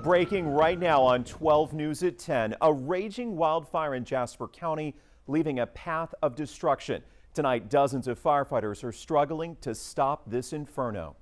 Breaking right now on 12 News at 10, a raging wildfire in Jasper County leaving a path of destruction. Tonight, dozens of firefighters are struggling to stop this inferno.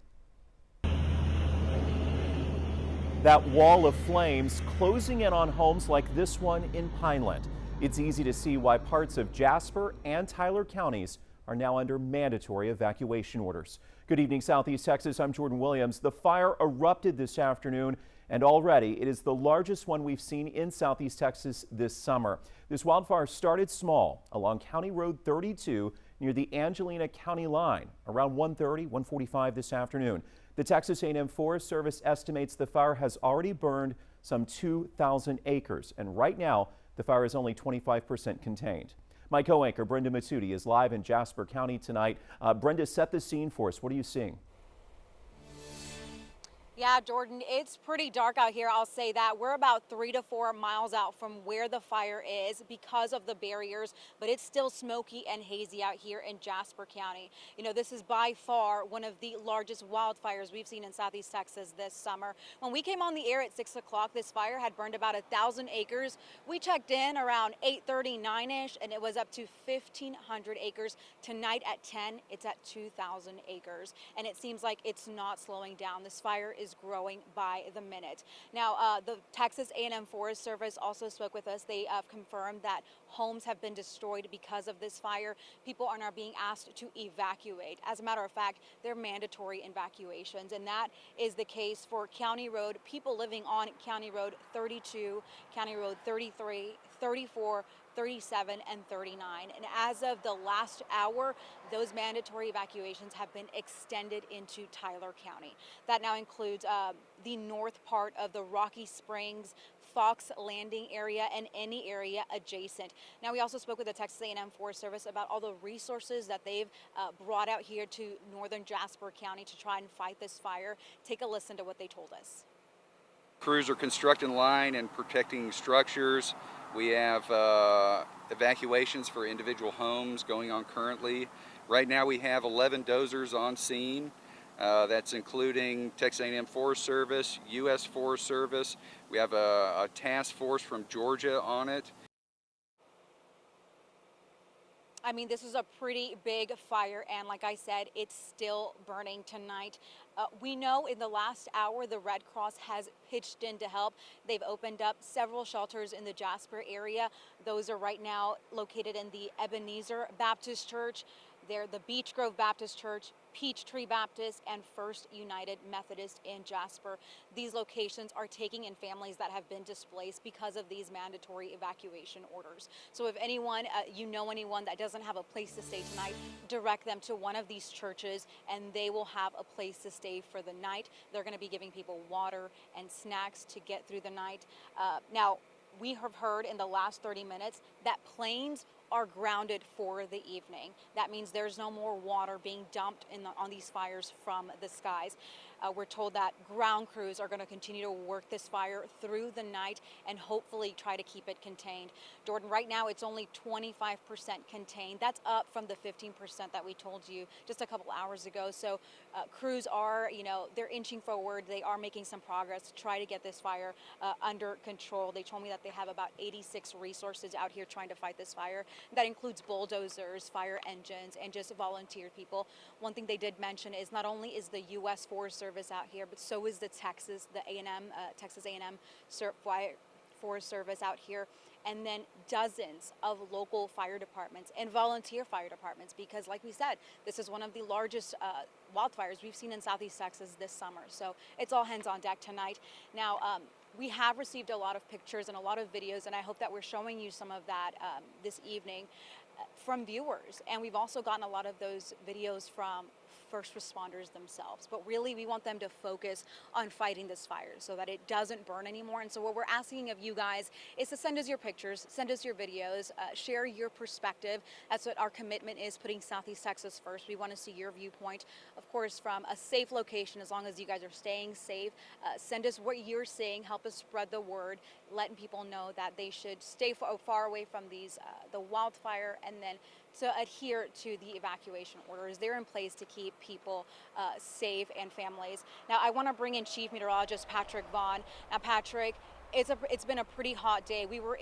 That wall of flames closing in on homes like this one in Pineland. It's easy to see why parts of Jasper and Tyler counties are now under mandatory evacuation orders. Good evening, Southeast Texas. I'm Jordan Williams. The fire erupted this afternoon, and already it is the largest one we've seen in Southeast Texas this summer. This wildfire started small along County Road 32 near the Angelina County line around 1:30, 1:45 this afternoon. The Texas A&M Forest Service estimates the fire has already burned some 2,000 acres, and right now the fire is only 25% contained. My co-anchor Brenda Matsuti is live in Jasper County tonight. Brenda, set the scene for us. What are you seeing? Yeah, Jordan, it's pretty dark out here. I'll say that. We're about 3 to 4 miles out from where the fire is because of the barriers, but it's still smoky and hazy out here in Jasper County. You know, this is by far one of the largest wildfires we've seen in Southeast Texas this summer. When we came on the air at 6 o'clock, this fire had burned about 1,000 acres. We checked in around 8:39-ish, and it was up to 1,500 acres. Tonight at 10, it's at 2,000 acres, and it seems like it's not slowing down. This fire is growing by the minute. Now, the Texas A&M Forest Service also spoke with us. They confirmed that homes have been destroyed because of this fire. People are now being asked to evacuate. As a matter of fact, they're mandatory evacuations, and that is the case for County Road. People living on County Road 32, County Road 33, 34, 37 and 39. And as of the last hour, those mandatory evacuations have been extended into Tyler County. That now includes the north part of the Rocky Springs, Fox Landing area, and any area adjacent. Now, we also spoke with the Texas A&M Forest Service about all the resources that they've brought out here to northern Jasper County to try and fight this fire. Take a listen to what they told us. Crews are constructing line and protecting structures. We have evacuations for individual homes going on currently. Right now we have 11 dozers on scene. That's including Texas A&M Forest Service, U.S. Forest Service. We have a task force from Georgia on it. I mean, this is a pretty big fire, and like I said, it's still burning tonight. We know in the last hour the Red Cross has pitched in to help. They've opened up several shelters in the Jasper area. Those are right now located in the Ebenezer Baptist Church. They're the Beech Grove Baptist Church, Peachtree Baptist, and First United Methodist in Jasper. These locations are taking in families that have been displaced because of these mandatory evacuation orders. So if anyone, you know anyone that doesn't have a place to stay tonight, direct them to one of these churches and they will have a place to stay for the night. They're going to be giving people water and snacks to get through the night. Now, we have heard in the last 30 minutes that planes are grounded for the evening. That means there's no more water being dumped on these fires from the skies. We're told that ground crews are going to continue to work this fire through the night and hopefully try to keep it contained. Jordan, right now it's only 25% contained. That's up from the 15% that we told you just a couple hours ago. So crews are, they're inching forward. They are making some progress to try to get this fire under control. They told me that they have about 86 resources out here trying to fight this fire. That includes bulldozers, fire engines, and just volunteer people. One thing they did mention is not only is the U.S. Forest Service out here, but so is the Texas A&M Forest Service out here, and then dozens of local fire departments and volunteer fire departments, because like we said, this is one of the largest wildfires we've seen in Southeast Texas this summer. So it's all hands on deck tonight. Now, we have received a lot of pictures and a lot of videos, and I hope that we're showing you some of that this evening from viewers. And we've also gotten a lot of those videos from first responders themselves. But really, we want them to focus on fighting this fire so that it doesn't burn anymore. And so what we're asking of you guys is to send us your pictures, send us your videos, share your perspective. That's what our commitment is, putting Southeast Texas first. We want to see your viewpoint, of course, from a safe location, as long as you guys are staying safe. Send us what you're seeing, help us spread the word, letting people know that they should stay far away from the wildfire, and then to adhere to the evacuation orders. They're in place to keep people safe and families. Now, I want to bring in Chief Meteorologist Patrick Vaughn. Now, Patrick, it's been a pretty hot day. We were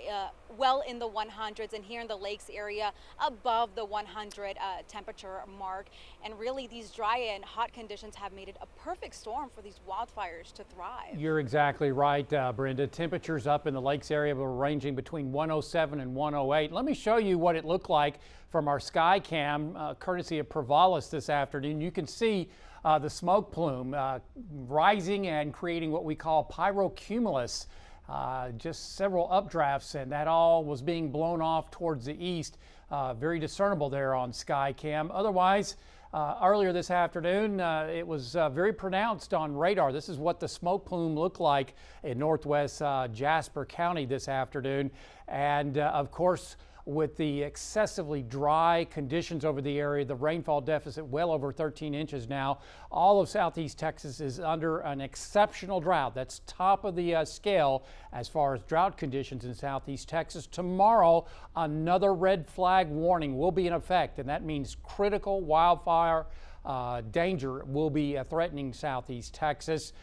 well in the 100s, and here in the lakes area above the 100 temperature mark. And really, these dry and hot conditions have made it a perfect storm for these wildfires to thrive. You're exactly right, Brenda. Temperatures up in the lakes area were ranging between 107 and 108. Let me show you what it looked like from our sky cam, courtesy of Provalis this afternoon. You can see the smoke plume rising and creating what we call pyrocumulus. Just several updrafts, and that all was being blown off towards the east. Very discernible there on Skycam. Otherwise, earlier this afternoon, it was very pronounced on radar. This is what the smoke plume looked like in northwest Jasper County this afternoon. And of course, with the excessively dry conditions over the area, the rainfall deficit well over 13 inches now. All of southeast Texas is under an exceptional drought. That's top of the scale as far as drought conditions in southeast Texas. Tomorrow, another red flag warning will be in effect, and that means critical wildfire danger will be threatening southeast Texas.